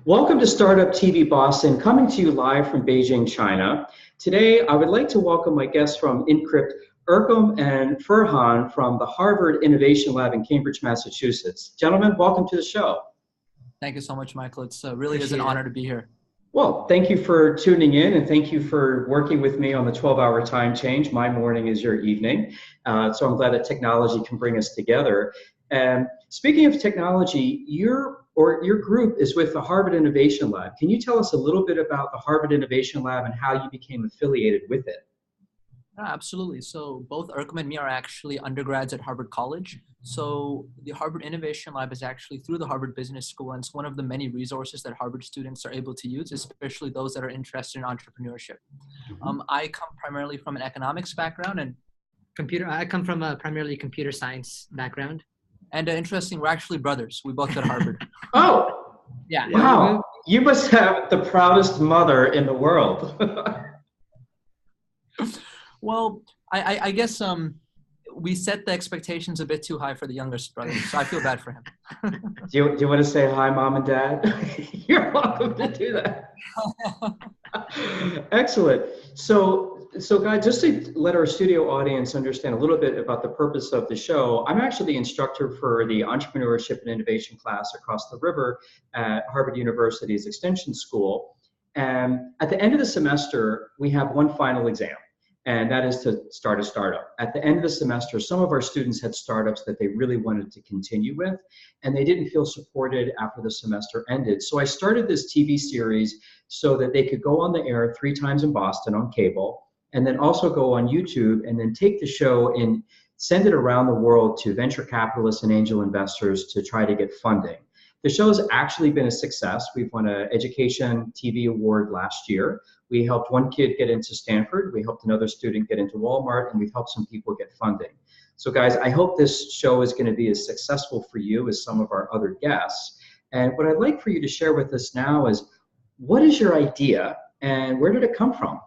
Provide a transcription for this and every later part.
Welcome to Startup TV Boston, coming to you live from Beijing, China. Today, I would like to welcome my guests from Inkrypt, Erkam and Furhan from the Harvard Innovation Lab in Cambridge, Massachusetts. Gentlemen, welcome to the show. Thank you so much, Michael. It's really is an honor to be here. Well, thank you for tuning in, and thank you for working with me on the 12-hour time change. My morning is your evening, so I'm glad that technology can bring us together. And speaking of technology, your group is with the Harvard Innovation Lab. Can you tell us a little bit about the Harvard Innovation Lab and how you became affiliated with it? Absolutely. So both Erkam and me are actually undergrads at Harvard College. So the Harvard Innovation Lab is actually through the Harvard Business School, and it's one of the many resources that Harvard students are able to use, especially those that are interested in entrepreneurship. I come primarily from an economics background and I come from a primarily computer science background. And interesting, we're actually brothers. We both at Harvard. Oh, yeah. Wow. You must have the proudest mother in the world. Well, I guess we set the expectations a bit too high for the youngest brother, so I feel bad for him. Do you want to say hi, Mom and Dad? You're welcome to do that. Excellent. So guys, just to let our studio audience understand a little bit about the purpose of the show, I'm actually the instructor for the Entrepreneurship and Innovation class across the river at Harvard University's Extension School. And at the end of the semester, we have one final exam, and that is to start a startup. At the end of the semester, some of our students had startups that they really wanted to continue with, and they didn't feel supported after the semester ended. So I started this TV series so that they could go on the air 3 times in Boston on cable, and then also go on YouTube and then take the show and send it around the world to venture capitalists and angel investors to try to get funding. The show has actually been a success. We've won an Education TV Award last year. We helped one kid get into Stanford. We helped another student get into Walmart, and we've helped some people get funding. So guys, I hope this show is going to be as successful for you as some of our other guests. And what I'd like for you to share with us now is, what is your idea and where did it come from?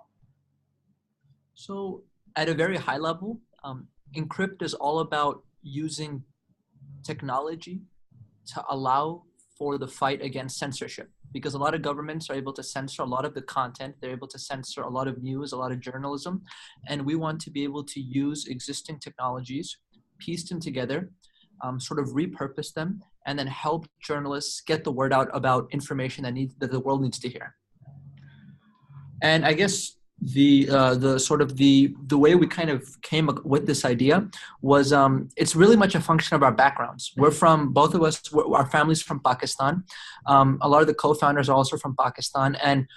So at a very high level, Inkrypt is all about using technology to allow for the fight against censorship, because a lot of governments are able to censor a lot of the content. They're able to censor a lot of news, a lot of journalism, and we want to be able to use existing technologies, piece them together, sort of repurpose them, and then help journalists get the word out about information that the world needs to hear. And I guess the way we kind of came up with this idea was it's really much a function of our backgrounds. We're from, both of us, our family's from Pakistan. A lot of the co-founders are also from Pakistan, and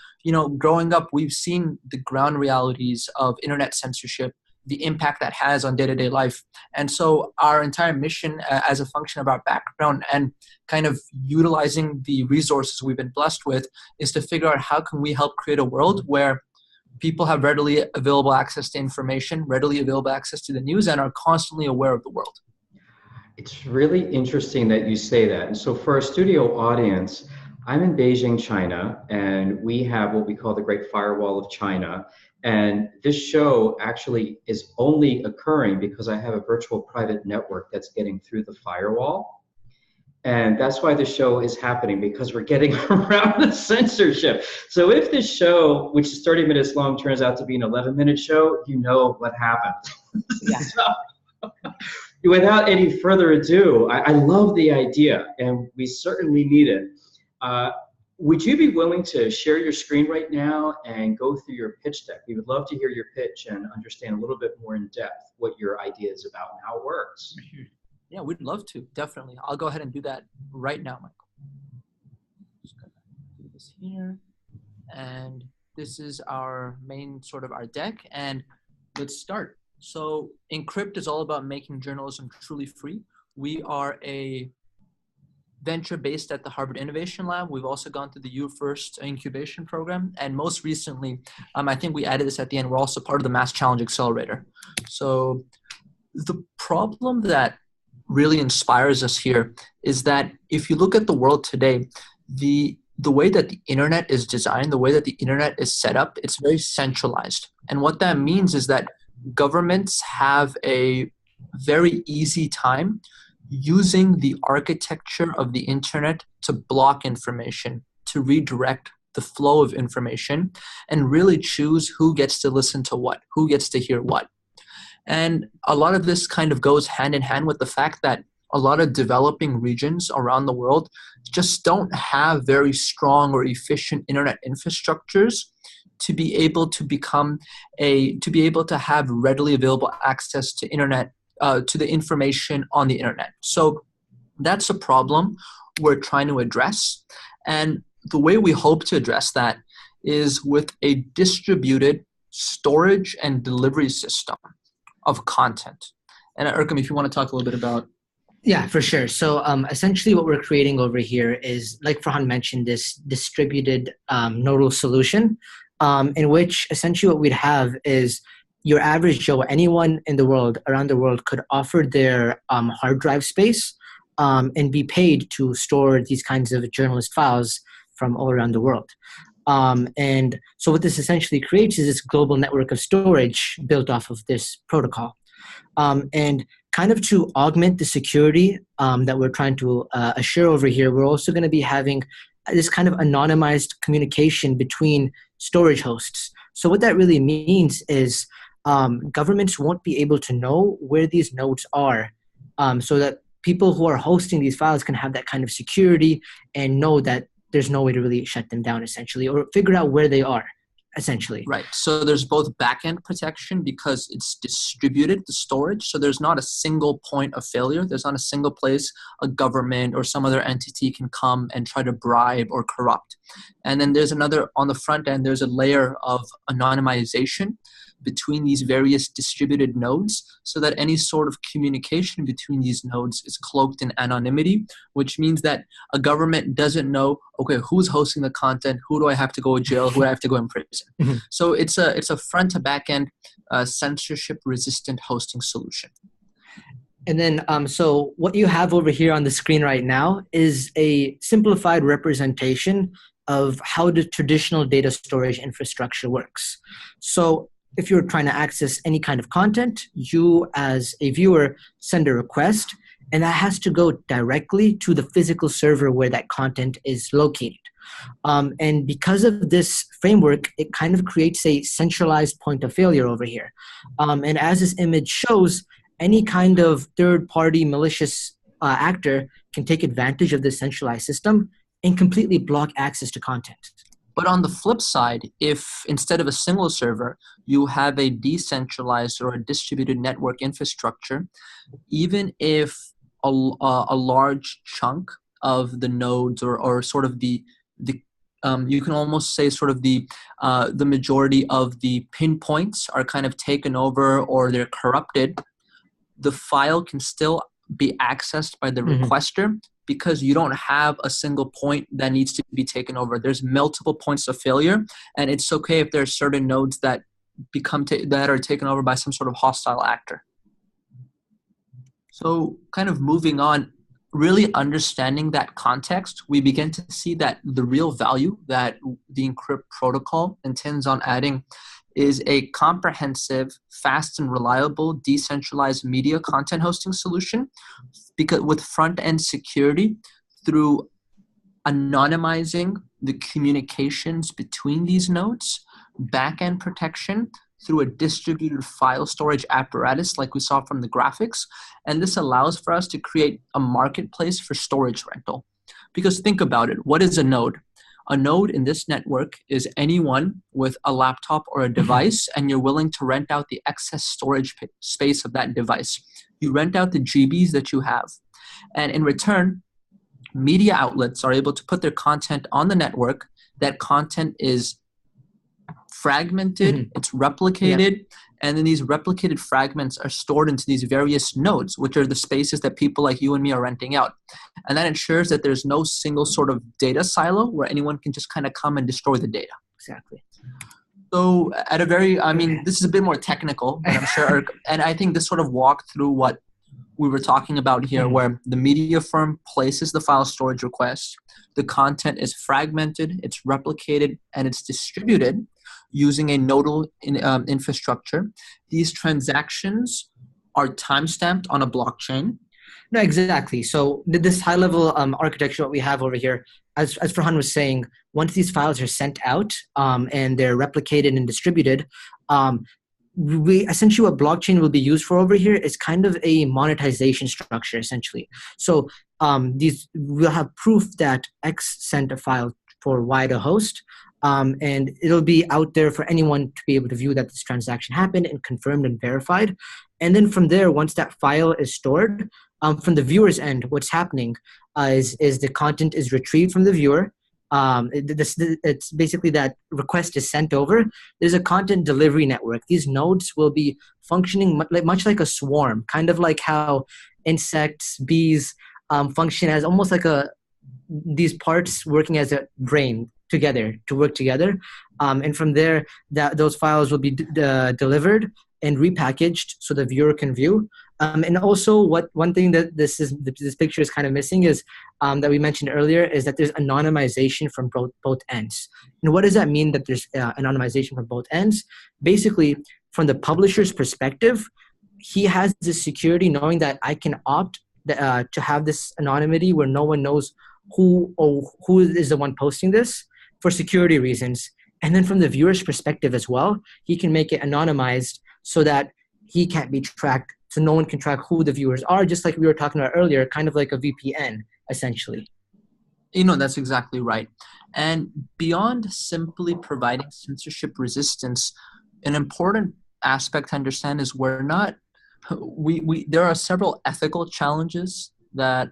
growing up, we've seen the ground realities of internet censorship, the impact that has on day-to-day life. And so our entire mission as a function of our background and kind of utilizing the resources we've been blessed with is to figure out how can we help create a world where people have readily available access to information, readily available access to the news, and are constantly aware of the world. It's really interesting that you say that. And so for our studio audience, I'm in Beijing, China, and we have what we call the Great Firewall of China. And this show actually is only occurring because I have a virtual private network that's getting through the firewall. And that's why the show is happening, because we're getting around the censorship. So if this show, which is 30 minutes long, turns out to be an 11-minute show, you know what happened. Yeah. So, without any further ado, I love the idea, and we certainly need it. Would you be willing to share your screen right now and go through your pitch deck? We would love to hear your pitch and understand a little bit more in depth what your idea is about and how it works. Yeah, we'd love to, definitely. I'll go ahead and do that right now, Michael. Just gonna do this here. And this is our main our deck, and let's start. So Inkrypt is all about making journalism truly free. We are a venture based at the Harvard Innovation Lab. We've also gone through the U-First incubation program. And most recently, I think we added this at the end, we're also part of the Mass Challenge Accelerator. So the problem that really inspires us here is that if you look at the world today, the way that the internet is designed, the way that the internet is set up, it's very centralized. And what that means is that governments have a very easy time using the architecture of the internet to block information, to to redirect the flow of information and really choose who gets to listen to what, who gets to hear what. And a lot of this kind of goes hand in hand with the fact that a lot of developing regions around the world just don't have very strong or efficient internet infrastructures to be able to have readily available access to internet, to the information on the internet. So that's a problem we're trying to address. And the way we hope to address that is with a distributed storage and delivery system of content. And Erkam, if you want to talk a little bit about. Yeah, for sure. So essentially what we're creating over here is, like Farhan mentioned, this distributed nodal solution in which essentially what we'd have is your average Joe, anyone in the world, around the world, could offer their hard drive space and be paid to store these kinds of journalist files from all around the world. And so what this essentially creates is this global network of storage built off of this protocol. And kind of to augment the security that we're trying to assure over here, we're also going to be having this kind of anonymized communication between storage hosts. So what that really means is governments won't be able to know where these nodes are, so that people who are hosting these files can have that kind of security and know that there's no way to really shut them down, essentially, or figure out where they are, essentially. Right. So there's both backend protection because it's distributed, the storage. So there's not a single point of failure. There's not a single place a government or some other entity can come and try to bribe or corrupt. And then there's another, on the front end, there's a layer of anonymization between these various distributed nodes so that any sort of communication between these nodes is cloaked in anonymity, which means that a government doesn't know, okay, who's hosting the content, who do I have to go to jail, who do I have to go in prison. Mm-hmm. So it's a front to back end censorship resistant hosting solution. And then, so what you have over here on the screen right now is a simplified representation of how the traditional data storage infrastructure works. So if you're trying to access any kind of content, you as a viewer send a request, and that has to go directly to the physical server where that content is located. And because of this framework, it kind of creates a centralized point of failure over here. And as this image shows, any kind of third-party malicious actor can take advantage of this centralized system and completely block access to content. But on the flip side, if instead of a single server, you have a decentralized or a distributed network infrastructure, even if a large chunk of the nodes or sort of the you can almost say sort of the majority of the pinpoints are kind of taken over or they're corrupted, the file can still be accessed by the requester because you don't have a single point that needs to be taken over. There's multiple points of failure, and it's okay if there are certain nodes that that are taken over by some sort of hostile actor. So kind of moving on, really understanding that context, we begin to see that the real value that the Inkrypt protocol intends on adding is a comprehensive, fast and reliable, decentralized media content hosting solution because with front-end security through anonymizing the communications between these nodes, back-end protection through a distributed file storage apparatus like we saw from the graphics. And this allows for us to create a marketplace for storage rental. Because think about it, what is a node? A node in this network is anyone with a laptop or a device, and you're willing to rent out the excess storage space of that device. You rent out the GBs that you have. And in return, media outlets are able to put their content on the network. That content is fragmented, it's replicated, and then these replicated fragments are stored into these various nodes, which are the spaces that people like you and me are renting out. And that ensures that there's no single sort of data silo where anyone can just kind of come and destroy the data. Exactly. So at a very, I mean, this is a bit more technical, but I'm sure, and I think this sort of walked through what we were talking about here, where the media firm places the file storage request, the content is fragmented, it's replicated, and it's distributed using a nodal infrastructure. These transactions are timestamped on a blockchain. No, exactly. So this high-level architecture what we have over here as Farhan was saying, once these files are sent out and they're replicated and distributed, we essentially what blockchain will be used for over here is kind of a monetization structure, essentially. So we'll have proof that X sent a file for Y to host, and it'll be out there for anyone to be able to view that this transaction happened and confirmed and verified. And then from there, once that file is stored, from the viewer's end, what's happening is the content is retrieved from the viewer. It's basically that request is sent over. There's a content delivery network. These nodes will be functioning much like a swarm, kind of like how insects, bees function as almost like these parts working as a brain together to work together. And from there, those files will be delivered and repackaged so the viewer can view. And also, one thing that this picture is kind of missing is that we mentioned earlier is that there's anonymization from both ends. And what does that mean that there's anonymization from both ends? Basically, from the publisher's perspective, he has this security knowing that I can opt to have this anonymity where no one knows who is the one posting this for security reasons. And then from the viewer's perspective as well, he can make it anonymized so that he can't be tracked, so no one can track who the viewers are, just like we were talking about earlier, kind of like a VPN, essentially. That's exactly right. And beyond simply providing censorship resistance, an important aspect to understand is there are several ethical challenges that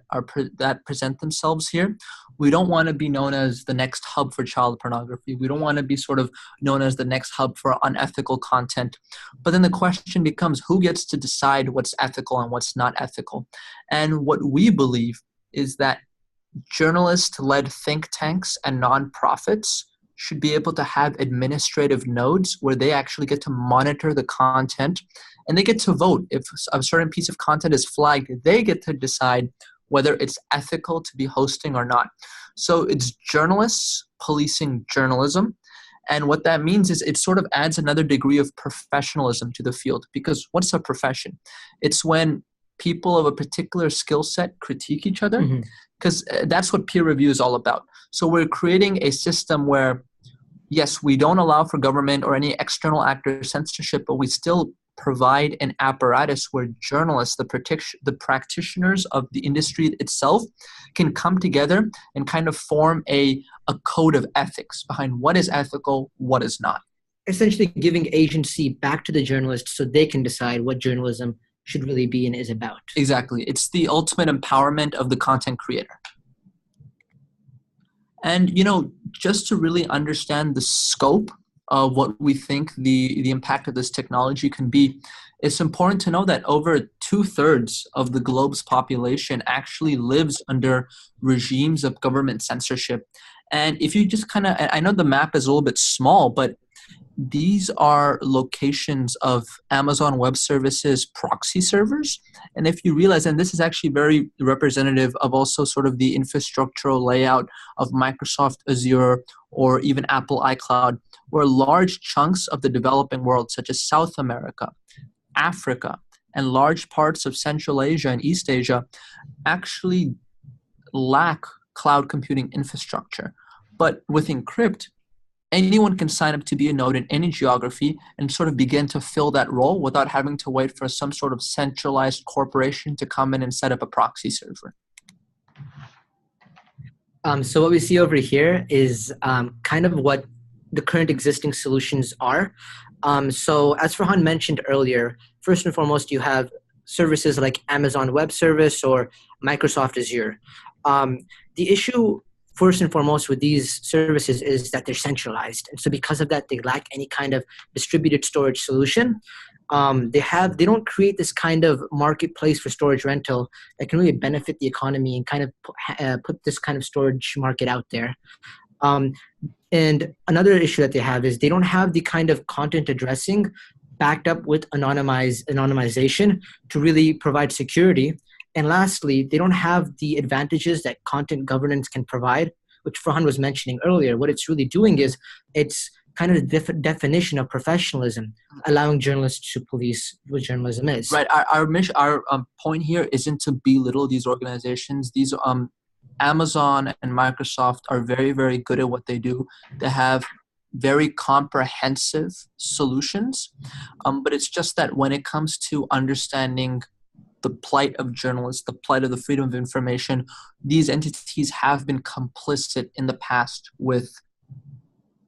present themselves here. We don't want to be known as the next hub for child pornography. We don't want to be sort of known as the next hub for unethical content. But then the question becomes, who gets to decide what's ethical and what's not ethical? And what we believe is that journalist-led think tanks and nonprofits should be able to have administrative nodes where they actually get to monitor the content and they get to vote. If a certain piece of content is flagged, they get to decide whether it's ethical to be hosting or not. So it's journalists policing journalism. And what that means is it sort of adds another degree of professionalism to the field, because what's a profession? It's when people of a particular skill set critique each other, because that's what peer review is all about. So we're creating a system where, yes, we don't allow for government or any external actor censorship, but we still provide an apparatus where journalists, the practitioners of the industry itself, can come together and kind of form a code of ethics behind what is ethical, what is not. Essentially giving agency back to the journalists so they can decide what journalism should really be and is about. Exactly. It's the ultimate empowerment of the content creator. And, just to really understand the scope of what we think the impact of this technology can be, it's important to know that over 2/3 of the globe's population actually lives under regimes of government censorship. And if you just I know the map is a little bit small, but these are locations of Amazon Web Services proxy servers. And if you realize, and this is actually very representative of also sort of the infrastructural layout of Microsoft Azure or even Apple iCloud, where large chunks of the developing world, such as South America, Africa, and large parts of Central Asia and East Asia actually lack cloud computing infrastructure. But with Inkrypt, anyone can sign up to be a node in any geography and sort of begin to fill that role without having to wait for some sort of centralized corporation to come in and set up a proxy server. So what we see over here is kind of what the current existing solutions are. So as Farhan mentioned earlier, first and foremost, you have services like Amazon Web Service or Microsoft Azure. The issue first and foremost with these services is that they're centralized. And so because of that, they lack any kind of distributed storage solution. They don't create this kind of marketplace for storage rental that can really benefit the economy and kind of put this kind of storage market out there. And another issue that they have is they don't have the kind of content addressing backed up with anonymization to really provide security. And lastly, they don't have the advantages that content governance can provide, which Farhan was mentioning earlier. What it's really doing is it's kind of the definition of professionalism, allowing journalists to police what journalism is. Right. Our mission, our point here isn't to belittle these organizations. These Amazon and Microsoft are very, very good at what they do. They have very comprehensive solutions, but it's just that when it comes to understanding the plight of journalists, the plight of the freedom of information, these entities have been complicit in the past with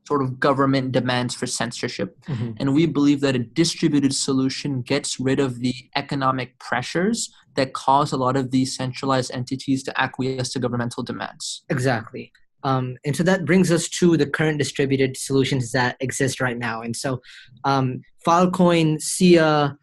sort of government demands for censorship. Mm-hmm. And we believe that a distributed solution gets rid of the economic pressures that cause a lot of these centralized entities to acquiesce to governmental demands. Exactly. And so that brings us to the current distributed solutions that exist right now. And so Filecoin, SIA,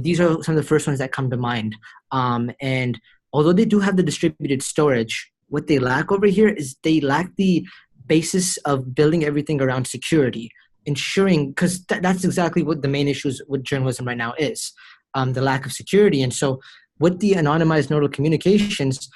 these are some of the first ones that come to mind. And although they do have the distributed storage, what they lack over here is they lack the basis of building everything around security, ensuring, because that's exactly what the main issues with journalism right now is, the lack of security. And so with the anonymized nodal communications,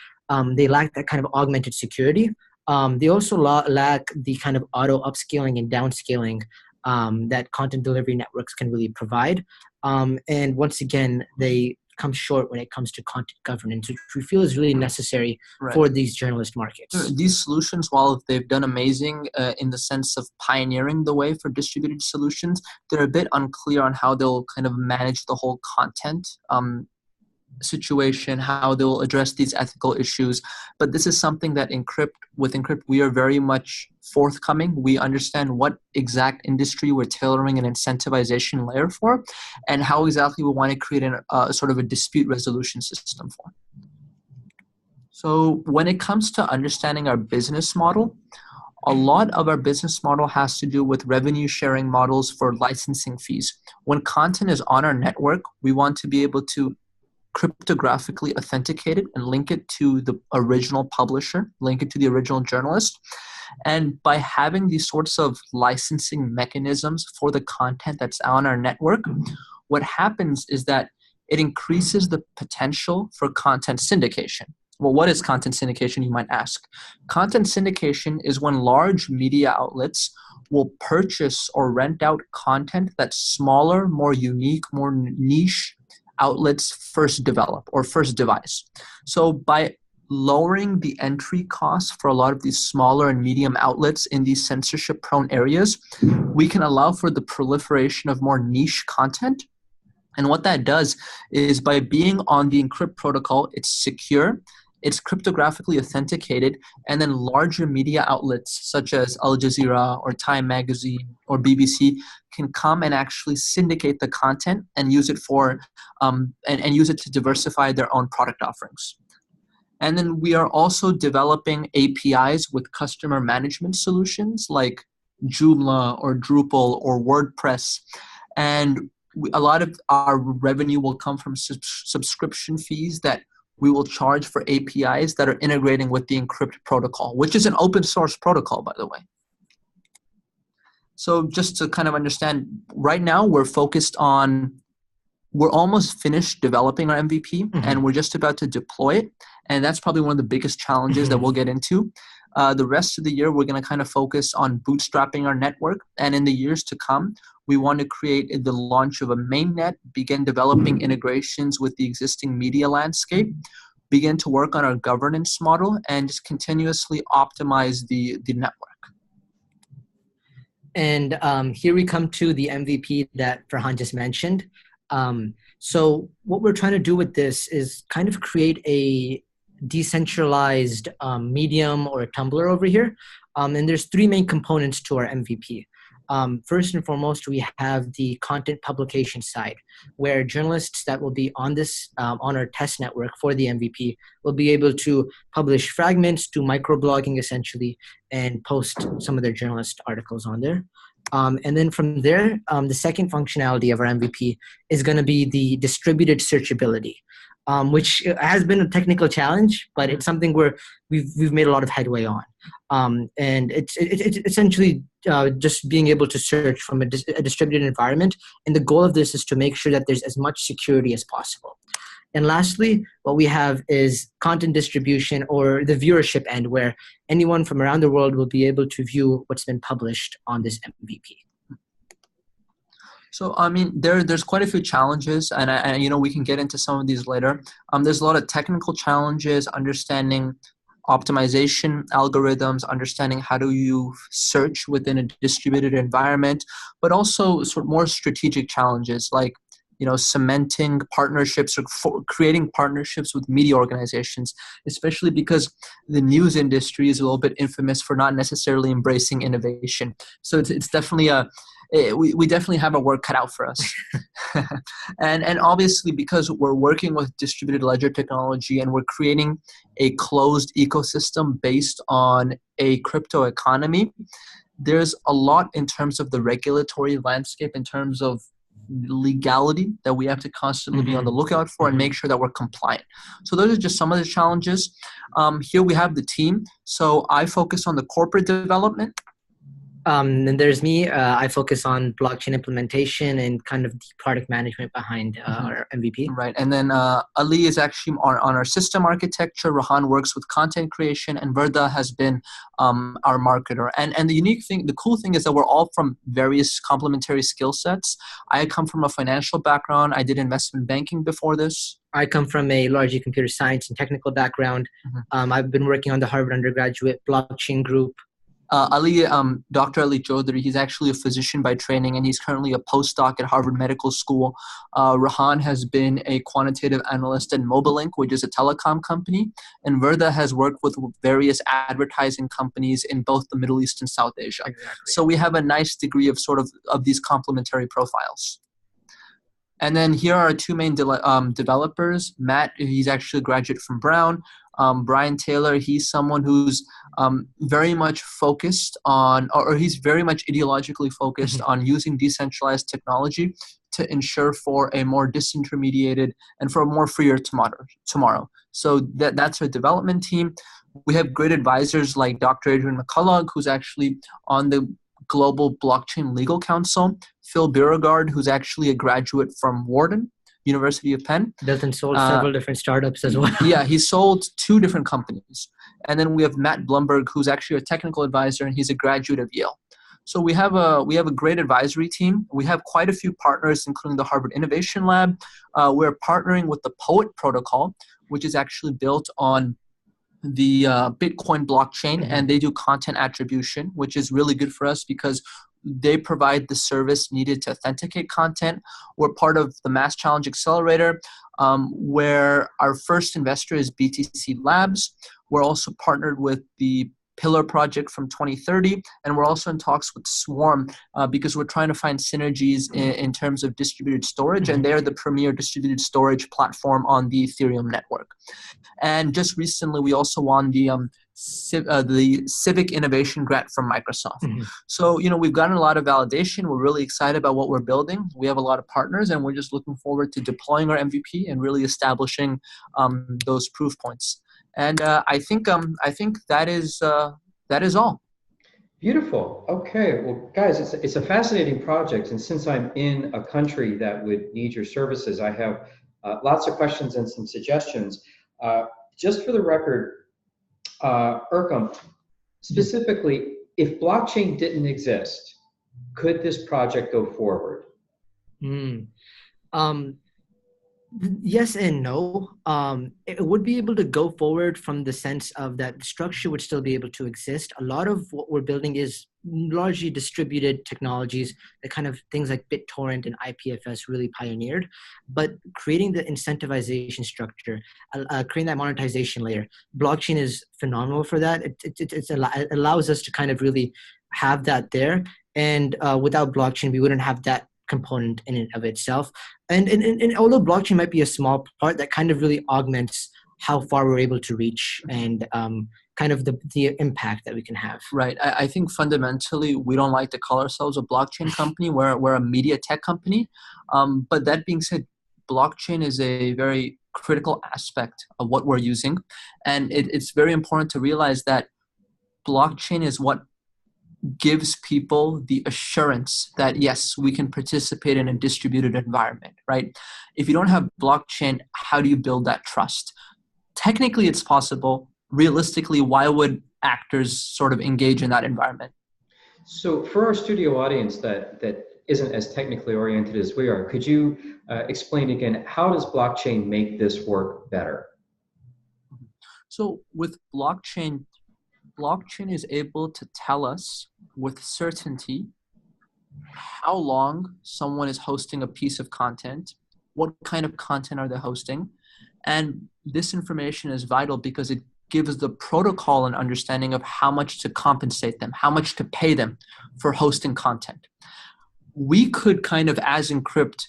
they lack that kind of augmented security. They also lack the kind of auto upscaling and downscaling that content delivery networks can really provide. And once again, they come short when it comes to content governance, which we feel is really necessary for these journalist markets. These solutions, while they've done amazing in the sense of pioneering the way for distributed solutions, they're a bit unclear on how they'll kind of manage the whole content situation, how they'll address these ethical issues. But this is something that with Inkrypt, we are very much forthcoming. We understand what exact industry we're tailoring an incentivization layer for, and how exactly we want to create a sort of a dispute resolution system for. So when it comes to understanding our business model, a lot of our business model has to do with revenue sharing models for licensing fees. When content is on our network, we want to be able to cryptographically authenticate it and link it to the original publisher, link it to the original journalist. And by having these sorts of licensing mechanisms for the content that's on our network, what happens is that it increases the potential for content syndication. Well, what is content syndication, you might ask? Content syndication is when large media outlets will purchase or rent out content that smaller, more unique, more niche outlets first develop or first devise. So by lowering the entry costs for a lot of these smaller and medium outlets in these censorship-prone areas, we can allow for the proliferation of more niche content. And what that does is, by being on the Inkrypt protocol, it's secure, it's cryptographically authenticated, and then larger media outlets such as Al Jazeera or Time Magazine or BBC can come and actually syndicate the content and use it for and use it to diversify their own product offerings. And then we are also developing APIs with customer management solutions like Joomla or Drupal or WordPress. And a lot of our revenue will come from subscription fees that we will charge for APIs that are integrating with the Inkrypt protocol, which is an open source protocol, by the way. So just to kind of understand, right now we're almost finished developing our MVP, and we're just about to deploy it. And that's probably one of the biggest challenges that we'll get into. The rest of the year, we're going to kind of focus on bootstrapping our network. And in the years to come, we want to create the launch of a mainnet, begin developing integrations with the existing media landscape, begin to work on our governance model, and just continuously optimize the network. And here we come to the MVP that Farhan just mentioned. So what we're trying to do with this is kind of create a decentralized medium or a Tumblr over here. And there's three main components to our MVP. First and foremost, we have the content publication side, where journalists that will be on this on our test network for the MVP will be able to publish fragments, do microblogging essentially, and post some of their journalist articles on there. And then from there, the second functionality of our MVP is going to be the distributed searchability, which has been a technical challenge, but it's something where we've made a lot of headway on. And it's essentially just being able to search from a distributed environment. And the goal of this is to make sure that there's as much security as possible. And lastly, what we have is content distribution, or the viewership end, where anyone from around the world will be able to view what's been published on this MVP. So, I mean, there's quite a few challenges, and we can get into some of these later. There's a lot of technical challenges, understanding optimization algorithms, understanding how do you search within a distributed environment, but also sort of more strategic challenges like cementing partnerships or creating partnerships with media organizations, especially because the news industry is a little bit infamous for not necessarily embracing innovation. So it's definitely we definitely have our work cut out for us. and obviously because we're working with distributed ledger technology and we're creating a closed ecosystem based on a crypto economy, there's a lot in terms of the regulatory landscape, in terms of legality that we have to constantly be on the lookout for and make sure that we're compliant. So those are just some of the challenges. Here we have the team. So I focus on the corporate development. And there's me. I focus on blockchain implementation and kind of the product management behind our MVP. Right. And then Ali is actually on our system architecture. Rahan works with content creation, and Verda has been our marketer. And the cool thing is that we're all from various complementary skill sets. I come from a financial background. I did investment banking before this. I come from a largely computer science and technical background. I've been working on the Harvard undergraduate blockchain group. Dr. Ali Chaudhary, he's actually a physician by training, and he's currently a postdoc at Harvard Medical School. Rahan has been a quantitative analyst at Mobilink, which is a telecom company. And Verda has worked with various advertising companies in both the Middle East and South Asia. Exactly. So we have a nice degree of of these complementary profiles. And then here are our two main developers. Matt, he's actually a graduate from Brown. Brian Taylor, he's someone who's very much focused on, or he's very much ideologically focused on using decentralized technology to ensure for a more disintermediated and for a more freer tomorrow. So that's our development team. We have great advisors like Dr. Adrian McCullough, who's actually on the Global Blockchain Legal Council. Phil Beauregard, who's actually a graduate from Wharton, University of Penn. Built and sold several different startups as well. Yeah, he sold 2 different companies. And then we have Matt Blumberg, who's actually a technical advisor, and he's a graduate of Yale. So we have a great advisory team. We have quite a few partners, including the Harvard Innovation Lab. We're partnering with the POET protocol, which is actually built on the Bitcoin blockchain, and they do content attribution, which is really good for us because they provide the service needed to authenticate content. We're part of the Mass Challenge Accelerator, where our first investor is BTC Labs. We're also partnered with the Pillar project from 2030, and we're also in talks with Swarm because we're trying to find synergies in terms of distributed storage, and they're the premier distributed storage platform on the Ethereum network. And just recently, we also won the Civic Innovation Grant from Microsoft. So, we've gotten a lot of validation. We're really excited about what we're building. We have a lot of partners, and we're just looking forward to deploying our MVP and really establishing those proof points. And I think that is all. Beautiful. Okay. Well, guys, it's a fascinating project, and since I'm in a country that would need your services, I have lots of questions and some suggestions. Just for the record, Erkam, specifically, if blockchain didn't exist, could this project go forward? Yes and no. It would be able to go forward from the sense of that the structure would still be able to exist. A lot of what we're building is largely distributed technologies, the kind of things like BitTorrent and IPFS really pioneered. But creating the incentivization structure, creating that monetization layer, blockchain is phenomenal for that. It allows us to kind of really have that there. And without blockchain, we wouldn't have that component in and of itself. And although blockchain might be a small part, that kind of really augments how far we're able to reach and kind of the impact that we can have. Right. I think fundamentally we don't like to call ourselves a blockchain company. We're a media tech company. But that being said, blockchain is a very critical aspect of what we're using. And it's very important to realize that blockchain is what gives people the assurance that, yes, we can participate in a distributed environment, right? If you don't have blockchain, how do you build that trust? Technically, it's possible. Realistically, why would actors sort of engage in that environment? So for our studio audience that isn't as technically oriented as we are, could you explain again, how does blockchain make this work better? So with blockchain, blockchain is able to tell us with certainty how long someone is hosting a piece of content, what kind of content are they hosting, and this information is vital because it gives the protocol an understanding of how much to compensate them, how much to pay them for hosting content. We could kind of, as Inkrypt,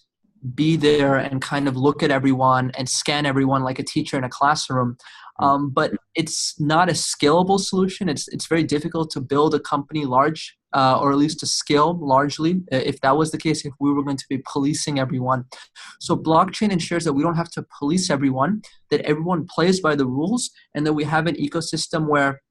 be there and kind of look at everyone and scan everyone like a teacher in a classroom. But it's not a scalable solution. It's very difficult to build a company large, or at least to scale largely. If that was the case, if we were going to be policing everyone. So blockchain ensures that we don't have to police everyone, that everyone plays by the rules, and that we have an ecosystem where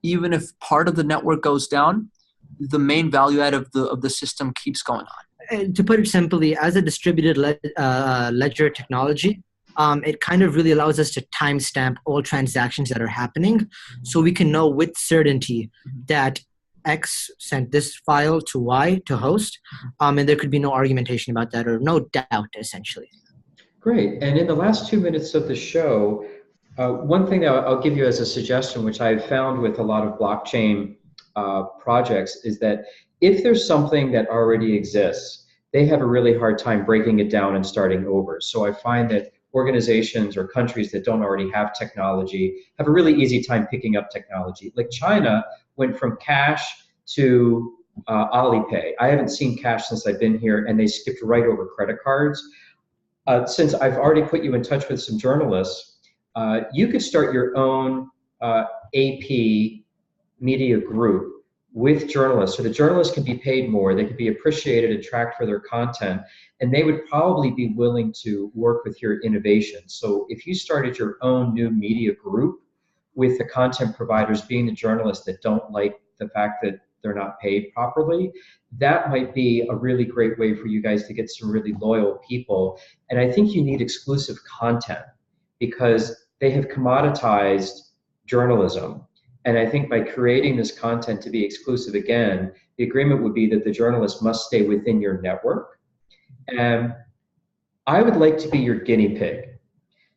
even if part of the network goes down, the main value add of the system keeps going on. And to put it simply, as a distributed ledger technology, it kind of really allows us to timestamp all transactions that are happening, so we can know with certainty that X sent this file to Y to host, and there could be no argumentation about that or no doubt, essentially. Great. And in the last 2 minutes of the show, one thing that I'll give you as a suggestion, which I've found with a lot of blockchain projects, is that if there's something that already exists, they have a really hard time breaking it down and starting over. So I find that organizations or countries that don't already have technology have a really easy time picking up technology. Like China went from cash to Alipay. I haven't seen cash since I've been here, and they skipped right over credit cards. Since I've already put you in touch with some journalists, you could start your own AP media group with journalists. So the journalists can be paid more, they could be appreciated and tracked for their content, and they would probably be willing to work with your innovation. So if you started your own new media group with the content providers being the journalists that don't like the fact that they're not paid properly, that might be a really great way for you guys to get some really loyal people. And I think you need exclusive content because they have commoditized journalism. And I think by creating this content to be exclusive again, the agreement would be that the journalist must stay within your network. And I would like to be your guinea pig.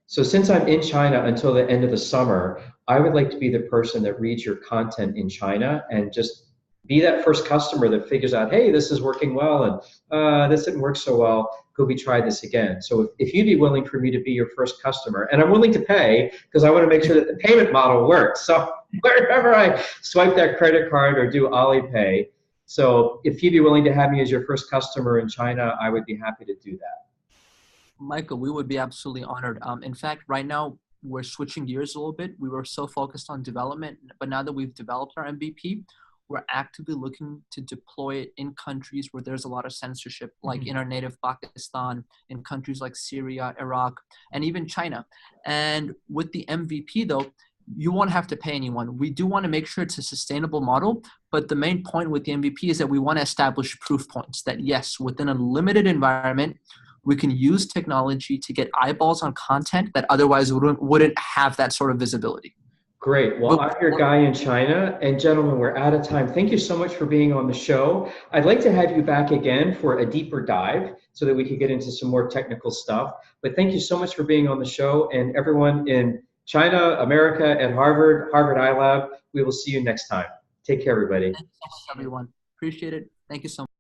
So since I'm in China until the end of the summer, I would like to be the person that reads your content in China and just be that first customer that figures out, hey, this is working well, and this didn't work so well. Could we try this again? So if you'd be willing for me to be your first customer, and I'm willing to pay because I want to make sure that the payment model works. So wherever I swipe that credit card or do Alipay, so if you'd be willing to have me as your first customer in China, I would be happy to do that. Michael, we would be absolutely honored. In fact, right now, we're switching gears a little bit. We were so focused on development, but now that we've developed our MVP, we're actively looking to deploy it in countries where there's a lot of censorship, like in our native Pakistan, in countries like Syria, Iraq, and even China. And with the MVP, though, you won't have to pay anyone. We do want to make sure it's a sustainable model, but the main point with the MVP is that we want to establish proof points that, yes, within a limited environment, we can use technology to get eyeballs on content that otherwise wouldn't have that sort of visibility. Great. Well, I'm your guy in China. And gentlemen, we're out of time. Thank you so much for being on the show. I'd like to have you back again for a deeper dive so that we can get into some more technical stuff. But thank you so much for being on the show. And everyone in China, America, and Harvard iLab, we will see you next time. Take care, everybody. Thank you so much, everyone. Appreciate it. Thank you so much.